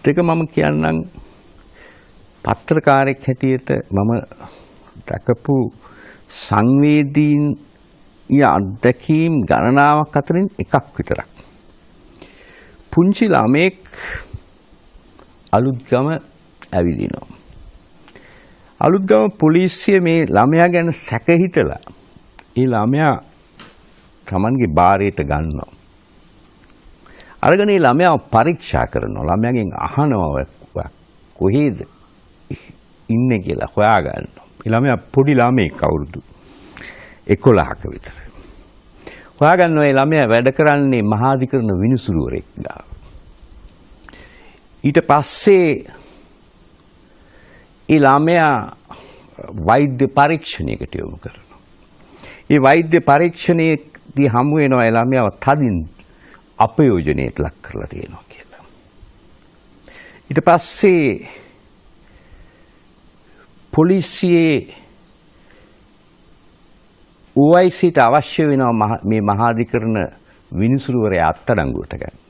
දෙක මම කියන්නම් පත්‍රකාරයෙක් හැටියට මම දැකපු සංවේදීය අත්දැකීම් ගණනාවක් අතරින් එකක් විතරක්. පුංචි ළමෙක් අලුත්ගම ඇවිදිනවා. අලුත්ගම පොලිසිය මේ ළමයා ගැන සැක හිතලා ඒ ළමයා තමන්ගේ බාරයට ගන්නවා. අරගෙන ඒ ළමයාව පරීක්ෂා කරනවා. ළමයාගෙන් අහනවා කොහේද ඉන්නේ කියලා හොයාගන්නවා. ඒ ළමයා පොඩි ළමෙක් අවුරුදු 11ක විතර. හොයාගන්නවා ඒ ළමයා වැඩ කරන්නේ මහාධිකරණ විනිසුරුවරෙක් ගාව. ඊට පස්සේ ඒ ළමයා වෛද්‍ය පරීක්ෂණයකට යොමු කරනවා. ඒ වෛද්‍ය පරීක්ෂණයේදී හමු වෙනවා ඒ ළමයාව තදින් අපයෝජනයට ලක් කරලා තියෙනවා කියලා. ඊට පස්සේ පොලිසියේ OICට අවශ්‍ය වෙනවා මේ මහාධිකරණ විනිසුරුවරයා අත්අඩංගුවට ගන්න.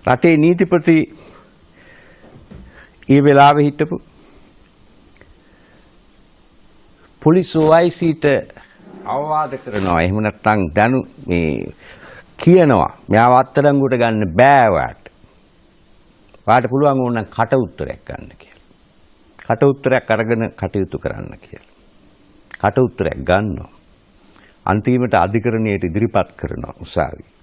රටේ නීතිපති ඒ වෙලාවේ හිටපු පොලිස් OICට අවවාද කරනවා. එහෙම නැත්නම් දනු මේ කියනවා මෙයාව අත්අඩංගුවට ගන්න බෑ ඔයාට. ඔයාට පුළුවන් ඕන කට උත්තරයක් ගන්න කියලා. කට උත්තරයක් අරගෙන කටයුතු කරන්න කියලා. කට උත්තරයක් ගන්නවා. අන්තිමට අධිකරණයට ඉදිරිපත් කරනවා උසාවි.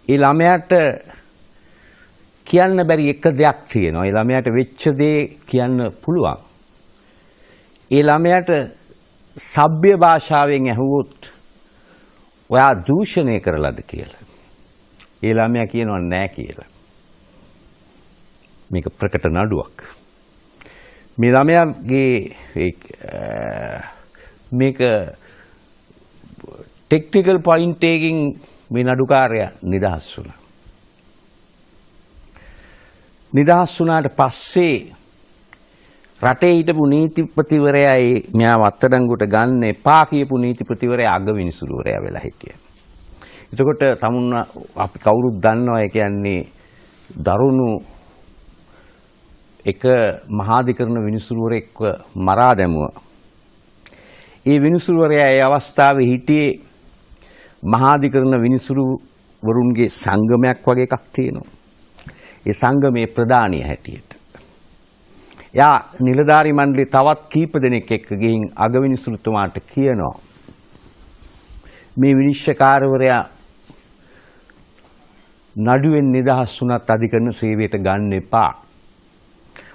ඒ ළමයාට කියන්න බැරි එක දෙයක් තියෙනවා. ඒ ළමයාට වෙච්ච දේ කියන්න පුළුවන්. ඒ ළමයාට සભ્ય භාෂාවෙන් ඇහුවොත් ඔයා දූෂණය කරලාද කියලා. ඒ ළමයා කියනවා නෑ කියලා. මේක ප්‍රකට නඩුවක්. මේ ළමයාගේ මේක ටෙක්නිකල් පොයින්ට් එකකින් මේ නඩුකාරයා නිදහස් වුණා. නිදහස් වුණාට පස්සේ රටේ හිටපු නීතිපතිවරයා මෙයාව අත්අඩංගුවට ගන්න එපා කියපු නීතිපතිවරයා අගවිනිසුරුවරයා වෙලා හිටියා. එතකොට තමුන් අපි කවුරුත් දන්නවා ඒ කියන්නේ දරුණු එක මහාධිකරණ විනිසුරුවරෙක්ව මරා දැමුවා. ඒ විනිසුරුවරයා ඒ අවස්ථාවේ හිටියේ මහාධිකරණ විනිසුරුවරුන්ගේ සංගමයක් වගේ එකක් තියෙනවා. ඒ සංගමේ ප්‍රධානිය හැටියට. යා නිලධාරි මණ්ඩලේ තවත් කීප දෙනෙක් එක්ක ගිහින් අගවිනිසුරුතුමාට කියනවා මේ විනිශ්චයකාරවරයා නඩුවෙන් නිදහස් වුණත් අධිකරණ සේවයට ගන්න එපා.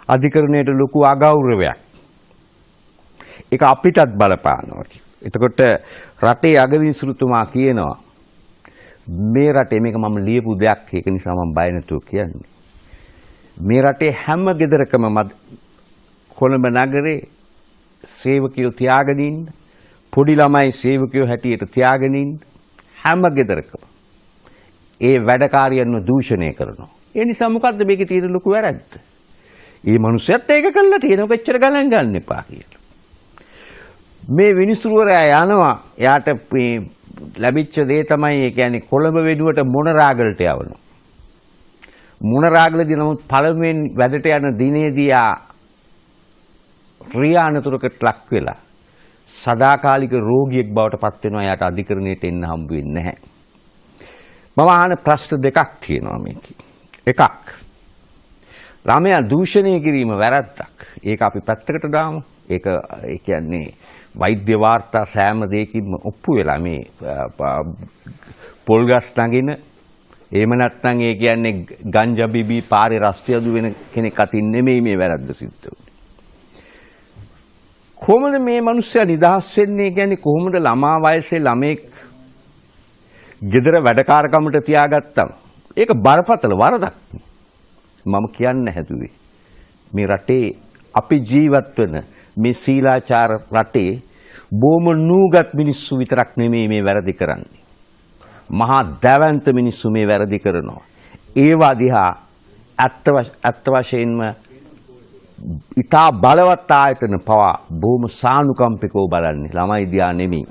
අධිකරණයට ලොකු අගෞරවයක්. ඒක අපිටත් බලපානවා. එතකොට රටේ අගවිනිසුරුතුමා කියනවා මේ රටේ මේක මම ලියපු දෙයක් ඒක නිසා මම බය නැතුව කියන්නේ. මේ රටේ හැම ගෙදරකම කොළඹ නගරේ සේවකයෝ තියාගෙන ඉන්න පොඩි ළමයි සේවකයෝ හැටියට තියාගෙන ඉන්න හැම ගෙදරකම ඒ වැඩකාරියන්ව දූෂණය කරනවා. ඒ නිසා මොකද්ද මේකේ තියෙන ලොකු වැරද්ද? මේ මිනිස්සුත් ඒක කළා තියෙනවා කොච්චර ගණන් ගන්න එපා කියලා. මේ විනිසුරුවරයා යනවා යාට මේ ලැබිච්ච දේ තමයි ඒ කියන්නේ කොළඹ වෙනුවට මොනරාගලට යවනවා. මොනරාගලදී නමුත් පළමුවෙන් වැඩට යන දිනේදී ක්‍රියානතුරකට ලක් වෙලා සදාකාලික රෝගියෙක් බවට පත් වෙනවා. යාට අධිකරණයට එන්න හම්බ වෙන්නේ නැහැ. මම අහන ප්‍රශ්න දෙකක් තියෙනවා මේකේ. එකක් ළමයා දූෂණය කිරීම වැරද්දක්. ඒක අපි පැත්තකට දාමු. ඒක ඒ කියන්නේ වෛද්‍ය වාර්තා සෑම දෙයකින්ම ඔප්පු වෙලා මේ පොල් ගස් නගින එහෙම නැත්නම් ඒ කියන්නේ ගංජා බිබී පාරේ රස්තියදු වෙන කෙනෙක් අතින් නෙමෙයි මේ වැරද්ද සිද්ධ වෙන්නේ. කොහොමද මේ මිනිස්සයා නිදහස් වෙන්නේ? කියන්නේ කොහොමද ළමා වයසේ ළමෙක් ගෙදර වැඩකාරකමට තියාගත්තම ඒක බරපතල වරදක්. මම කියන්න හැදුවේ මේ රටේ අපි ජීවත් වෙන මේ සීලාචාර රටේ බොම නූගත් මිනිස්සු විතරක් නෙමෙයි මේ වැරදි කරන්නේ. මහා දැවැන්ත මිනිස්සු මේ වැරදි කරනවා. ඒවා දිහා ඇත්ත වශයෙන්ම ඉතා බලවත් ආයතන පවා බොහොම සානුකම්පිකව බලන්නේ. ළමයි දිහා නෙමෙයි.